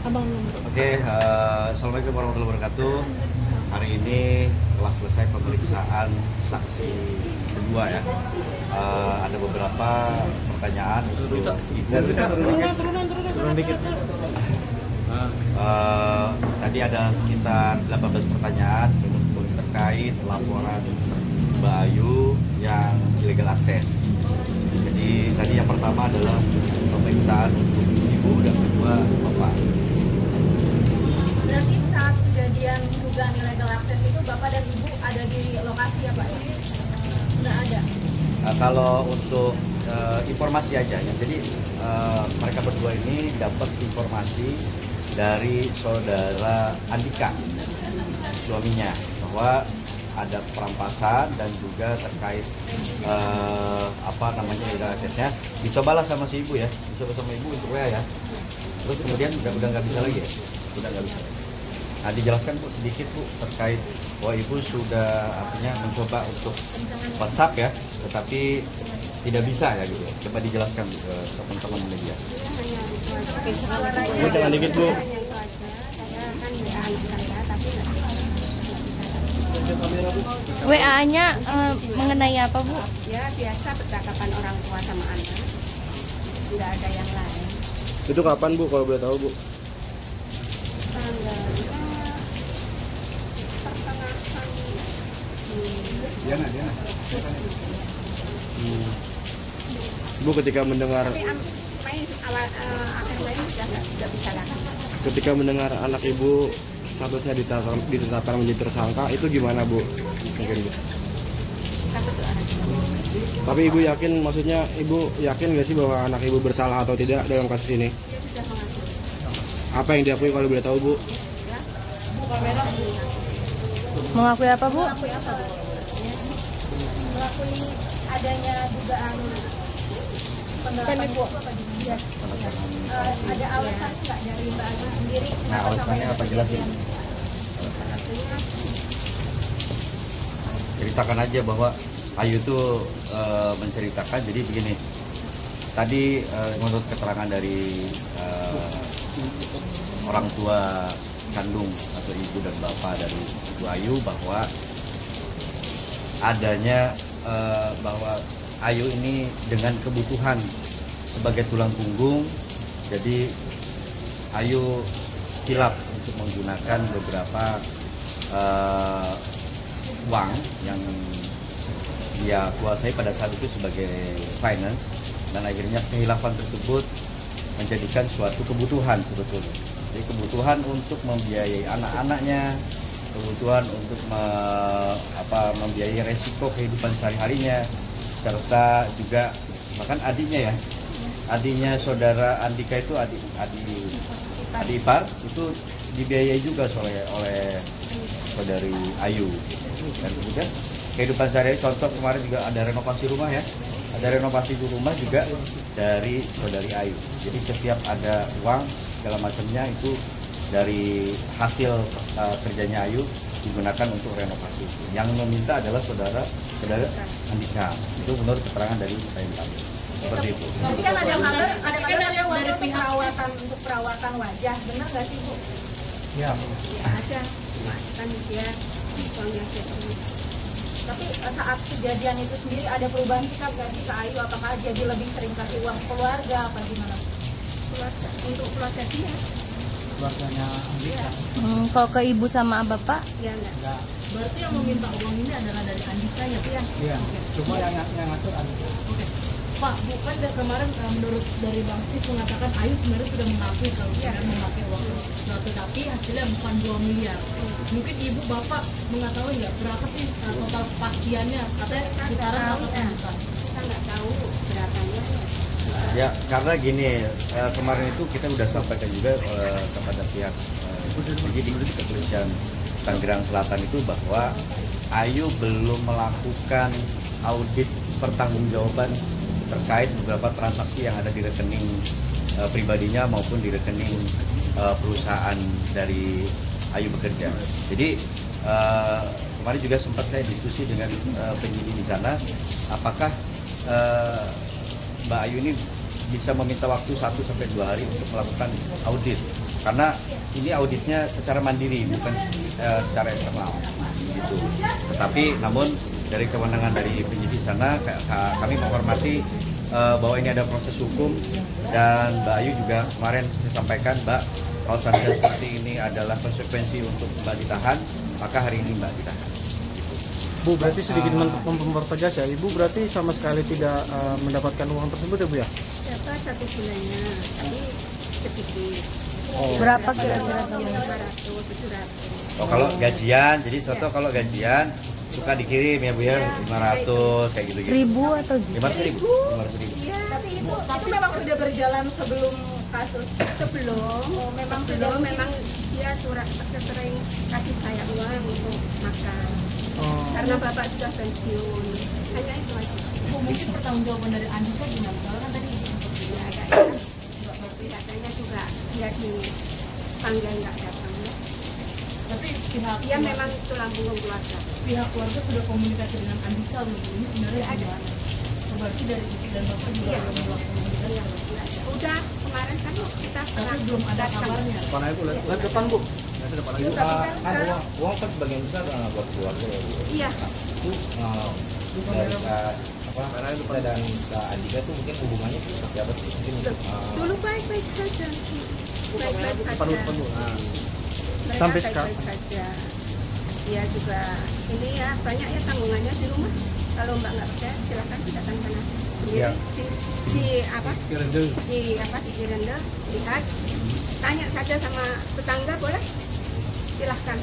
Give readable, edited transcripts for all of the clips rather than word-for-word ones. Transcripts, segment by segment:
Abang. Oke, Assalamualaikum warahmatullahi wabarakatuh. Hari ini telah selesai pemeriksaan saksi kedua ya. Ada beberapa pertanyaan untuk ibu. Turun dikit. Tadi ada sekitar 18 pertanyaan terkait laporan Mbak Ayu yang illegal access. Jadi tadi yang pertama adalah pemeriksaan untuk ibu dan kedua bapak. Berarti saat kejadian dugaan illegal access itu bapak dan ibu ada di lokasi ya Pak? Nggak ada? Kalau untuk informasi aja ya, jadi mereka berdua ini dapat informasi dari saudara Andika, suaminya, bahwa ada perampasan dan juga terkait illegal access-nya. Dicobalah sama si ibu ya, dicoba sama ibu untuk WA ya. Terus kemudian udah nggak bisa lagi ya, udah nggak bisa. Nah, dijelaskan Bu sedikit Bu terkait bahwa ibu sudah artinya mencoba untuk WhatsApp ya, tetapi tidak bisa ya gitu. Coba dijelaskan ke teman-teman media. Bu, jangan dikit Bu. WA-nya mengenai apa Bu? Ya biasa percakapan orang tua sama anak, nggak ada yang lain. Itu kapan Bu kalau boleh tahu Bu? Tanggalnya pertengahan Diana. Bu, ketika mendengar tapi akhir lain sudah bisa lagi. ketika mendengar anak Ibu statusnya ditetapkan menjadi tersangka, itu gimana Bu? Mungkin Bu. Satu dua hari. Tapi Ibu yakin, maksudnya Ibu yakin nggak sih bahwa anak Ibu bersalah atau tidak dalam kasus ini? Dia sudah mengaku. Apa yang diakui kalau boleh tahu Bu? Ya, Mengakui apa Bu? Mengakui apa Bu? Mengakui adanya dugaan penggelapan buku apa gitu ya? Ada alasan nggak dari Mbak Ayu sendiri? Nah, alasannya apa jelasin? Ceritakan aja bahwa Ayu itu menceritakan, jadi begini. Tadi menurut keterangan dari orang tua kandung atau ibu dan bapak dari Ibu Ayu bahwa adanya bahwa Ayu ini dengan kebutuhan sebagai tulang punggung, jadi Ayu hilap untuk menggunakan beberapa uang yang dia kuasai pada saat itu sebagai finance, dan akhirnya kehilapan tersebut menjadikan suatu kebutuhan sebetulnya. Jadi kebutuhan untuk membiayai anak-anaknya, kebutuhan untuk membiayai resiko kehidupan sehari-harinya, serta juga bahkan adiknya saudara Andika itu adik ipar itu dibiayai juga oleh saudari Ayu. Dan kemudian kehidupan sehari-hari, contoh kemarin juga ada renovasi rumah ya, ada renovasi di rumah juga dari saudari Ayu. Jadi setiap ada uang segala macamnya itu dari hasil kerjanya Ayu digunakan untuk renovasi. Yang meminta adalah saudara Andika. Itu menurut keterangan dari KMKM. Seperti itu. Tapi kan ada kabar dari pihak perawatan untuk perawatan wajah, benar nggak sih Bu? Ya. Ya ada, kan dia suami aja. Tapi saat kejadian itu sendiri ada perubahan sikap nggak sih ke Ayu? Apakah jadi lebih sering kasih uang ke keluarga apa gimana? Keluarga, untuk keluarga dia, Keluarganya Andika. Kalau ke ibu sama bapak? ya enggak. Berarti yang meminta uang ini adalah dari Andika ya? Iya. Cuma yang ngatur Andika. Oke. Pak, bukan kemarin menurut dari Bang Sis mengatakan Ayu sebenarnya sudah mengakui kalau dia memakai uang. Nah, tetapi hasilnya bukan 2 miliar. Mungkin ibu bapak mengetahui nggak berapa sih total kepastiannya? Katanya kisaran 100 juta. Kita nggak tahu berapanya. Ya, karena gini, kemarin itu kita sudah sampaikan juga kepada pihak penyidik di kepolisian Tangerang Selatan itu bahwa Ayu belum melakukan audit pertanggungjawaban terkait beberapa transaksi yang ada di rekening pribadinya maupun di rekening perusahaan dari Ayu bekerja. Jadi kemarin juga sempat saya diskusi dengan penyidik di sana, apakah Mbak Ayu ini bisa meminta waktu 1 sampai 2 hari untuk melakukan audit karena ini auditnya secara mandiri bukan secara eksternal gitu. Tetapi namun dari kewenangan dari penyidik sana kami menghormati bahwa ini ada proses hukum, dan Mbak Ayu juga kemarin saya sampaikan, Mbak, kalau seandainya seperti ini adalah konsekuensi untuk Mbak ditahan, maka hari ini Mbak ditahan. Bu, berarti sedikit mempertegas ya, Ibu berarti sama sekali tidak mendapatkan uang tersebut ya Bu ya? Dapat 1 bulannya, tapi sedikit. Berapa kira-kira? 500, 700. Oh, kalau gajian, jadi contoh kalau gajian suka dikirim ya Bu ya, 500 kayak gitu-gitu. Ribu atau juta? 500.000. 500.000. Iya, Tapi itu memang sudah berjalan sebelum kasus. sebelum memang dia sering kasih saya uang untuk makan. Karena bapak sudah pensiun, hanya itu aja. Bu, mungkin pertanggungjawaban dari Andika gimana? Soalnya kan tadi Ibu sempat bilang Ya, katanya juga dia dipanggil nggak datang. tapi pihak Dia memang tulang punggung keluarga. pihak keluarga sudah komunikasi dengan Andika Bu. Ini sebenarnya gimana? Berarti dari Ibu dan Bapak juga Iya. belum melakukan komunikasi. Iya, udah kemarin kan kita Tapi belum ada kabarnya. Mana Ibu? Lihat depan Bu. Lihat depan lagi. Tapi kan Uang kan sebagian besar buat keluarga ya Bu. iya, Itu dari kita dan Kak Andika tuh mungkin hubungannya seperti apa sih? Mungkin dulu baik-baik saja. Baik-baik Depan saja. Bu. Nah. Mereka Sampai baik-baik saja. Dia juga ini ya banyak ya tanggungannya di rumah. Kalau Mbak nggak percaya silakan datang sana sendiri. Iya. Di apa? Di Kirende lihat. Tanya saja sama tetangga boleh? Silahkan.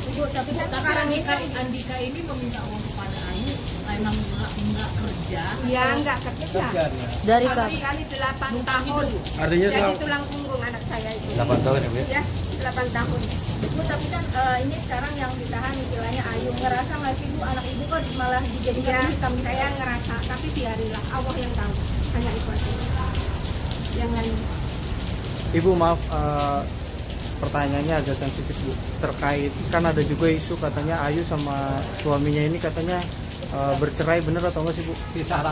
Ibu, tapi sekarang Andika ini meminta uang kepada Ayu, emang nggak kerja. Ya nggak kerja. Dari Kali kapan? 8 tahun. Artinya Jadi tulang punggung anak saya itu. 8 tahun ya Bu ya? Ya, 8 tahun. Bu, tapi kan ini sekarang yang ditahan istilahnya Ayu, ngerasa nggak sih Bu, anak Ibu kok malah dijadikan Ya, hitam? saya ngerasa, tapi biarilah Allah yang tahu. Hanya itu aja. Jangan. Ibu maaf, pertanyaannya agak sensitif Bu. Terkait kan ada juga isu katanya Ayu sama suaminya ini katanya bercerai, bener atau enggak sih Bu?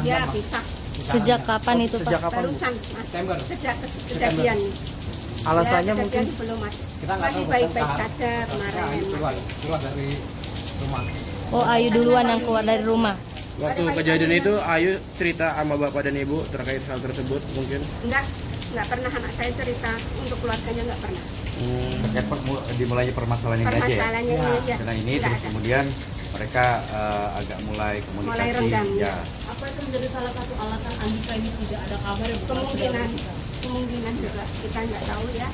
Ya, bisa. Sejak kapan itu Pak? Sejak kapan Bu? Barusan, Mas. Sejak kejadian. Alasannya Ya, mungkin kejadian belum ada. kita nggak Masih tahu baik-baik tentang saja kemarin. keluar dari rumah. Oh, Ayu duluan yang keluar dari rumah. Waktu kejadian itu Ayu cerita sama bapak dan ibu terkait hal tersebut mungkin. Nggak pernah anak saya cerita untuk keluarganya, nggak pernah. Terkait dimulainya permasalahan ini aja ya. Permasalahannya ini ya. Karena ini Nggak terus ada. kemudian mereka agak mulai komunikasi. Mulai renggang, Ya. Apa itu menjadi salah satu alasan Andika ini tidak ada kabar ya Bu? Kemungkinan juga kita nggak tahu ya.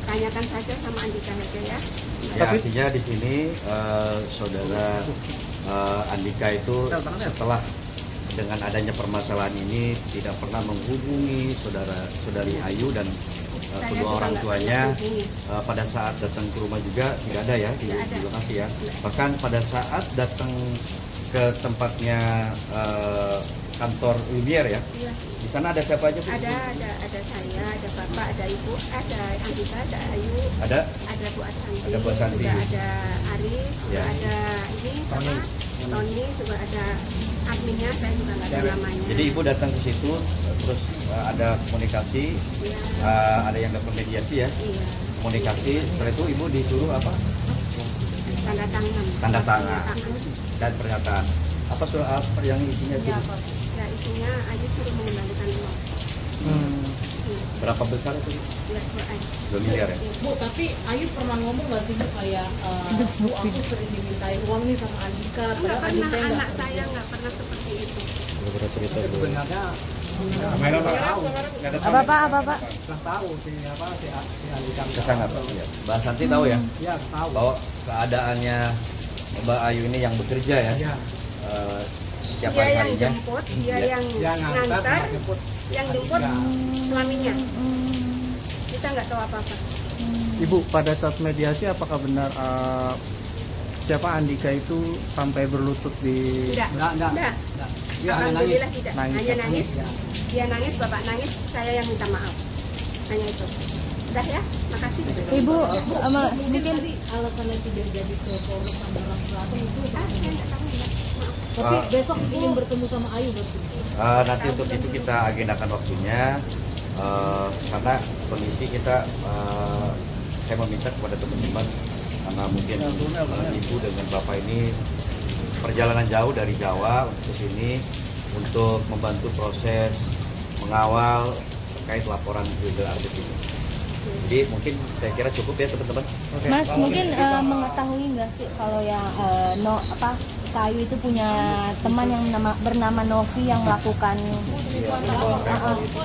Tanyakan saja sama Andika aja ya. Ya, artinya di sini saudara Andika itu setelah dengan adanya permasalahan ini tidak pernah menghubungi saudari Ayu dan Saya kedua juga orang nggak tuanya. pernah hubungi. Pada saat datang ke rumah juga tidak ada ya di Tidak ada. lokasi ya. Bahkan pada saat datang ke tempatnya kantor Lumiere ya, Iya. di sana ada siapa aja Bu? Ada saya, ada bapak, ada ibu, ada Andika, ada Ayu, Ada ada Bu Asanti, Ada Bu Asanti. juga ada Arif, juga Ya. ada ini apa? Tony, juga ada adminnya, saya juga nggak tahu namanya. Jadi ibu datang ke situ, terus ada komunikasi, Iya. ada yang dapat mediasi ya, Iya. komunikasi. Setelah itu ibu disuruh apa? Tanda tangan. Tanda tangan. Dan pernyataan. Apa soal yang isinya itu? Ya isinya Ayu suruh mengembalikan uang. Berapa besar itu? Ya, Bu Ayu. 2 miliar ya? Bu, tapi Ayu pernah ngomong nggak sih Bu kayak Bu aku sering dimintai uang nih sama Andika, Nggak padahal pernah, Andika anak nggak saya nggak pernah seperti itu. Sebenarnya Apa Pak? Apa Pak? nggak tahu si Andika Ke sana Pak. Ya. Mbak Santi tahu ya ya tahu bahwa keadaannya Mbak Ayu ini yang bekerja ya, ya setiap Dia yang hari-harinya. jemput, dia Ya. yang yang ngantar ngantar, jemput yang jemput Ya. suaminya. Kita nggak tahu apa-apa. Ibu pada saat mediasi apakah benar siapa Andika itu sampai berlutut di Tidak. enggak Tidak. dia hanya nangis Alhamdulillah tidak. nangis Hanya nangis. ya. Dia nangis, bapak nangis, saya yang minta maaf. Hanya itu. Udah ya, makasih. Ibu, mungkin mungkin tadi alasannya tidak jadi ke Polres Tangerang Selatan itu Ah, saya nggak tahu ya. Maaf. tapi Ah. besok ingin bertemu sama Ayu berarti. Nanti untuk itu kita agendakan waktunya. Karena kondisi kita, saya meminta kepada teman-teman karena mungkin ibu dengan bapak ini perjalanan jauh dari Jawa untuk ke sini untuk membantu proses mengawal terkait laporan illegal artis ini. Jadi mungkin saya kira cukup ya teman-teman. Mas mungkin mengetahui nggak sih kalau yang Kayu itu punya teman yang bernama Novi yang melakukan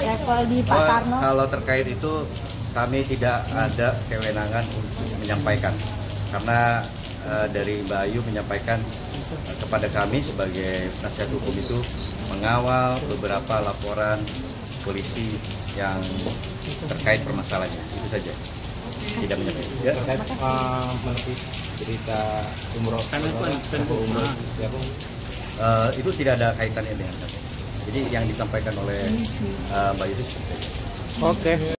travel di Pak Tarno? Kalau terkait itu kami tidak ada kewenangan untuk menyampaikan karena dari Mbak Ayu menyampaikan kepada kami sebagai penasihat hukum itu mengawal beberapa laporan polisi yang terkait permasalahannya, itu saja. Tidak menyampaikan. Ya. Terkait menepis cerita umroh ya, itu tidak ada kaitannya dengan kami. Jadi yang disampaikan oleh Mbak Ayu itu seperti itu. Oke.